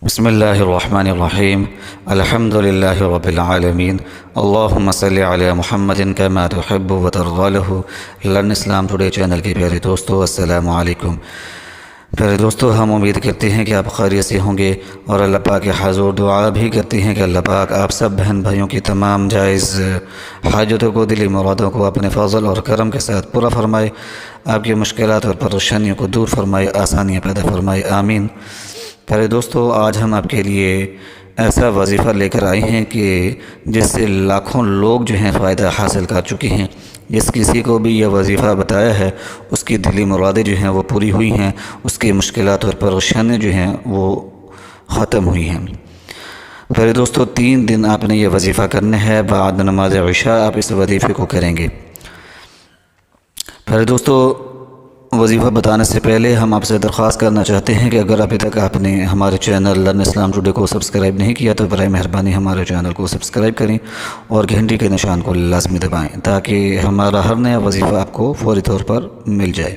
بسم اللہ الرحمن الرحیم الحمد للہ رب العالمین اللہم صلی علی محمد کما تحب و ترضی له لرن اسلام ٹوڈے چینل کے پیارے دوستو، السلام علیکم۔ پیارے دوستو، ہم امید کرتے ہیں کہ آپ خیریت سے ہوں گے اور اللہ پاک کے حضور دعا بھی کرتے ہیں کہ اللہ پاک آپ سب بہن بھائیوں کی تمام جائز حاجتوں کو، دلی مرادوں کو اپنے فضل اور کرم کے ساتھ پورا فرمائے، آپ کی مشکلات اور پریشانیوں کو دور فرمائے، آسانیاں پیدا فرمائے، آمین۔ پیارے دوستو، آج ہم آپ کے لیے ایسا وظیفہ لے کر آئے ہیں کہ جس سے لاکھوں لوگ جو ہیں فائدہ حاصل کر چکے ہیں۔ جس کسی کو بھی یہ وظیفہ بتایا ہے اس کی دلی مرادیں جو ہیں وہ پوری ہوئی ہیں، اس کی مشکلات اور پریشانیاں جو ہیں وہ ختم ہوئی ہیں۔ پیارے دوستو، 3 دن آپ نے یہ وظیفہ کرنا ہے، بعد نماز عشاء آپ اس وظیفے کو کریں گے۔ پیارے دوستو، وظیفہ بتانے سے پہلے ہم آپ سے درخواست کرنا چاہتے ہیں کہ اگر ابھی تک آپ نے ہمارے چینل لرن اسلام ٹوڈے کو سبسکرائب نہیں کیا تو برائے مہربانی ہمارے چینل کو سبسکرائب کریں اور گھنٹی کے نشان کو لازمی دبائیں تاکہ ہمارا ہر نیا وظیفہ آپ کو فوری طور پر مل جائے۔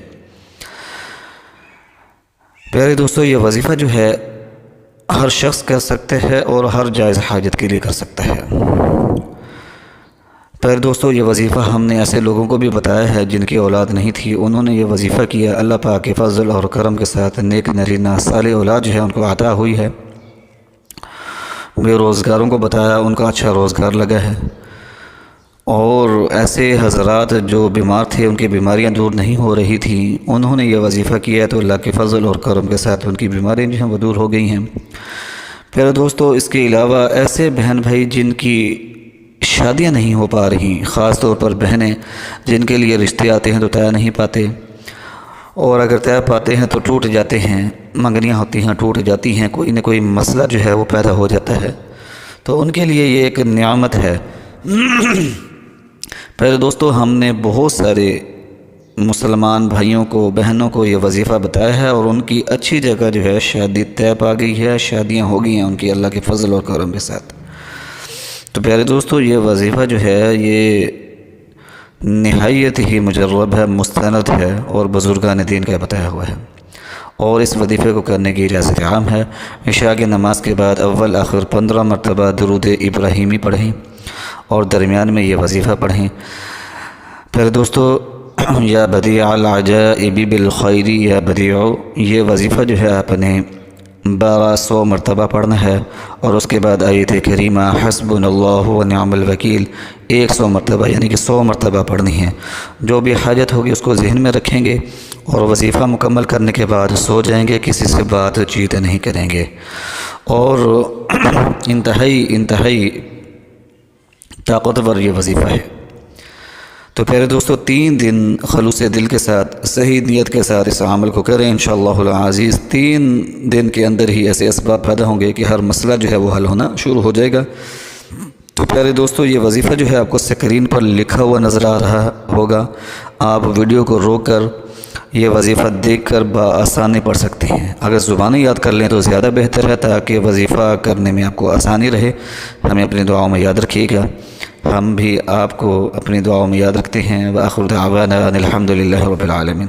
پیارے دوستو، یہ وظیفہ جو ہے ہر شخص کر سکتے ہیں اور ہر جائز حاجت کے لیے کر سکتا ہے۔ پیارے دوستو، یہ وظیفہ ہم نے ایسے لوگوں کو بھی بتایا ہے جن کی اولاد نہیں تھی، انہوں نے یہ وظیفہ کیا، اللہ پاک کے فضل اور کرم کے ساتھ نیک نرینہ صالح اولاد جو ہے ان کو عطا ہوئی ہے۔ بے روزگاروں کو بتایا، ان کا اچھا روزگار لگا ہے، اور ایسے حضرات جو بیمار تھے ان کی بیماریاں دور نہیں ہو رہی تھیں، انہوں نے یہ وظیفہ کیا تو اللہ کے فضل اور کرم کے ساتھ ان کی بیماریاں جو ہیں وہ دور ہو گئی ہیں۔ پیارے دوستو، اس کے علاوہ ایسے بہن بھائی جن کی شادیاں نہیں ہو پا رہی، خاص طور پر بہنیں جن کے لیے رشتے آتے ہیں تو طے نہیں پاتے، اور اگر طے پاتے ہیں تو ٹوٹ جاتے ہیں، منگنیاں ہوتی ہیں ٹوٹ جاتی ہیں، کوئی نہ کوئی مسئلہ جو ہے وہ پیدا ہو جاتا ہے، تو ان کے لیے یہ ایک نعمت ہے۔ پہلے دوستو، ہم نے بہت سارے مسلمان بھائیوں کو، بہنوں کو یہ وظیفہ بتایا ہے اور ان کی اچھی جگہ جو ہے شادی طے پا گئی ہے، شادیاں ہو گئی ہیں ان کی اللہ کے فضل اور کرم کے ساتھ۔ تو پیارے دوستو، یہ وظیفہ جو ہے یہ نہایت ہی مجرب ہے، مستند ہے اور بزرگان دین کا بتایا ہوا ہے، اور اس وظیفے کو کرنے کی اجازت عام ہے۔ عشاء کی نماز کے بعد اول آخر 15 مرتبہ درود ابراہیمی پڑھیں اور درمیان میں یہ وظیفہ پڑھیں۔ پیارے دوستو، یا بدیع العجائب بالخیر یا بدیع، یہ وظیفہ جو ہے آپ نے 1200 مرتبہ پڑھنا ہے، اور اس کے بعد آیت کریمہ حسبنا اللہ و نعم الوکیل 100 مرتبہ یعنی کہ 100 مرتبہ پڑھنی ہے۔ جو بھی حاجت ہوگی اس کو ذہن میں رکھیں گے اور وظیفہ مکمل کرنے کے بعد سو جائیں گے، کسی سے بات چیت نہیں کریں گے، اور انتہائی طاقتور یہ وظیفہ ہے۔ تو پیارے دوستو، 3 دن خلوص دل کے ساتھ، صحیح نیت کے ساتھ اس عمل کو کریں، انشاءاللہ العزیز 3 دن کے اندر ہی ایسے اسباب پیدا ہوں گے کہ ہر مسئلہ جو ہے وہ حل ہونا شروع ہو جائے گا۔ تو پیارے دوستو، یہ وظیفہ جو ہے آپ کو اسکرین پر لکھا ہوا نظر آ رہا ہوگا، آپ ویڈیو کو روک کر یہ وظیفہ دیکھ کر بآسانی پڑھ سکتے ہیں۔ اگر زبانی یاد کر لیں تو زیادہ بہتر ہے تاکہ وظیفہ کرنے میں آپ کو آسانی رہے۔ ہمیں اپنی دعاؤں میں یاد رکھیے گا، ہم بھی آپ کو اپنی دعاؤں میں یاد رکھتے ہیں۔ وآخر دعوانا ان الحمد للہ رب العالمین۔